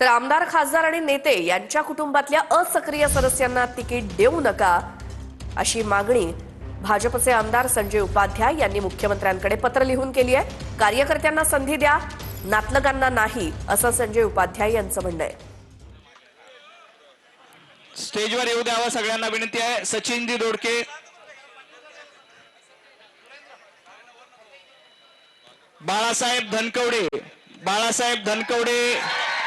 तर आमदार, खासदार आणि नेते यांच्या कुटुंबातल्या असक्रिय सदस्यांना तिकीट देऊ नका अशी मागणी भाजपचे आमदार संजय उपाध्याय यांनी मुख्यमंत्र्यांकडे पत्र लिहून केली आहे। कार्यकर्त्यांना संधी द्या, नातलगांना नाही, असं संजय उपाध्याय यांचं म्हणणं आहे। स्टेजवर येऊ द्यावं सगळ्यांना विनंती आहे। सचिनजी दोडके, बाळासाहेब धनकवडे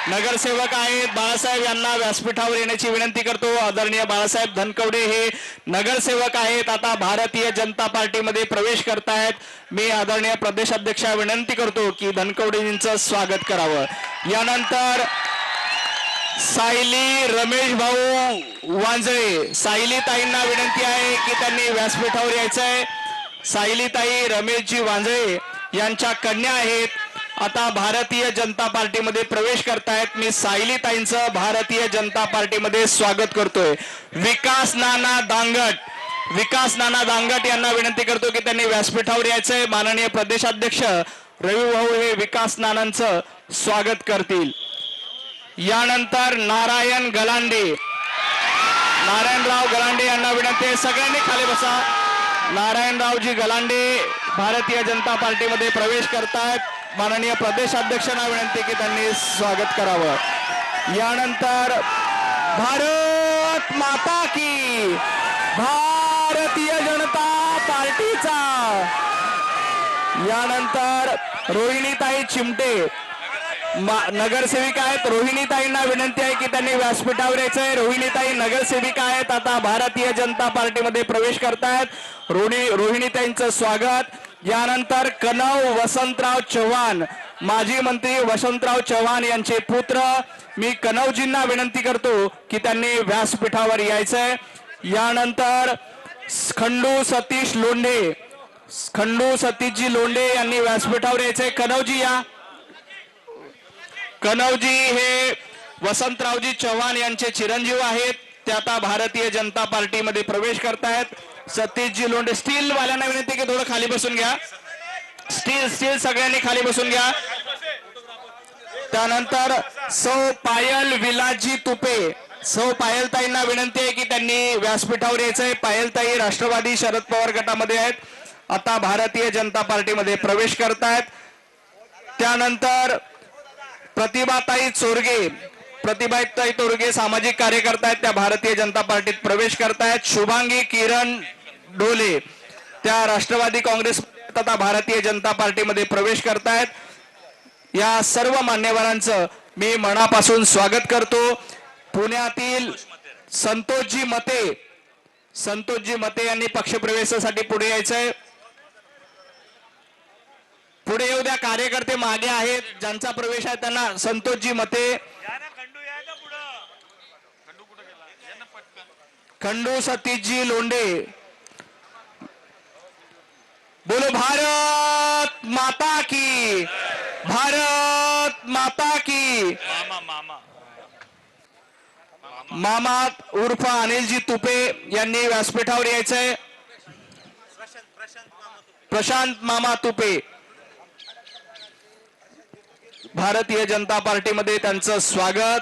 नगरसेवक आहेत। बाळासाहेब यांना व्यासपीठावर येण्याची विनंती करतो। आदरणीय बाळासाहेब धनकवडे हे नगरसेवक आहेत, आता भारतीय जनता पार्टीमध्ये प्रवेश करतायत। मी आदरणीय प्रदेशाध्यक्षा विनंती करतो की धनकवडेजींचं स्वागत करावं। यानंतर सायली रमेश भाऊ वांजळे, सायली ताईंना विनंती आहे की त्यांनी व्यासपीठावर यायचं आहे। सायली ताई रमेशजी वांजळे यांच्या कन्या आहेत, आता भारतीय जनता पार्टीमध्ये प्रवेश करतायत। मी सायली ताईंचं भारतीय जनता पार्टीमध्ये स्वागत करतोय। विकास नाना दांगट यांना विनंती करतो की त्यांनी व्यासपीठावर यायचंय। माननीय प्रदेशाध्यक्ष रवी भाऊ हे विकास नानांचं स्वागत करतील। यानंतर नारायणराव गलांडे यांना विनंती आहे, सगळ्यांनी खाली बसा। नारायणरावजी गलांडे भारतीय जनता पार्टीमध्ये प्रवेश करतायत। माननीय प्रदेशाध्यक्षांना विनंती की त्यांनी स्वागत करावं। यानंतर भारत माता की, भारतीय जनता पार्टीचा। यानंतर रोहिणीताई चिमटे नगरसेविका आहेत। रोहिणीताईंना विनंती आहे की त्यांनी व्यासपीठावर यायचंय। रोहिणीताई नगरसेविका आहेत, आता भारतीय जनता पार्टीमध्ये प्रवेश करतायत। रोहिणीताईंचं स्वागत। यानंतर कनव वसंतराव चव्हाण, माजी मंत्री वसंतराव चव्हाण यांचे पुत्र, मी कनवजींना विनंती करतो की त्यांनी व्यासपीठावर यायचंय। यानंतर खंडू सतीशजी लोंढे यांनी व्यासपीठावर यायचंय। कनवजी या। कनवजी हे वसंतरावजी चव्हाण यांचे चिरंजीव आहेत, ते आता भारतीय जनता पार्टीमध्ये प्रवेश करतायत। सतीशजी लोंढे, स्टील वाल्यांना विनंती की थोडं खाली बसून घ्या। स्टील सगळ्यांनी खाली बसून घ्या। त्यानंतर सौ पायल विलासजी तुपे, सौ पायलताईंना विनंती आहे की त्यांनी व्यासपीठावर यायचंय। पायलताई राष्ट्रवादी शरद पवार गटामध्ये आहेत, आता भारतीय जनता पार्टीमध्ये प्रवेश करतायत। त्यानंतर प्रतिभाताई तोरगे सामाजिक कार्यकर्ता आहेत, त्या भारतीय जनता पार्टीत प्रवेश करतायत। शुभांगी किरण डोले त्या राष्ट्रवादी काँग्रेस तथा भारतीय जनता पार्टीमध्ये प्रवेश करतायत। या सर्व मान्यवरांचं मी मनापासून स्वागत करतो। पुण्यातील संतोषजी मते यांनी पक्षप्रवेशासाठी पुढे यायचंय। पुढे येऊ द्या, कार्यकर्ते मागे आहेत, ज्यांचा प्रवेश आहे त्यांना। संतोषजी मते, खंडू सतीशजी लोंढे, बोलो भारत माता की, भारत माता की। मामा उर्फ अनिलजी तुपे यांनी व्यासपीठावर यायचंय। प्रशांत मामा तुपे, भारतीय जनता पार्टीमध्ये त्यांचं स्वागत।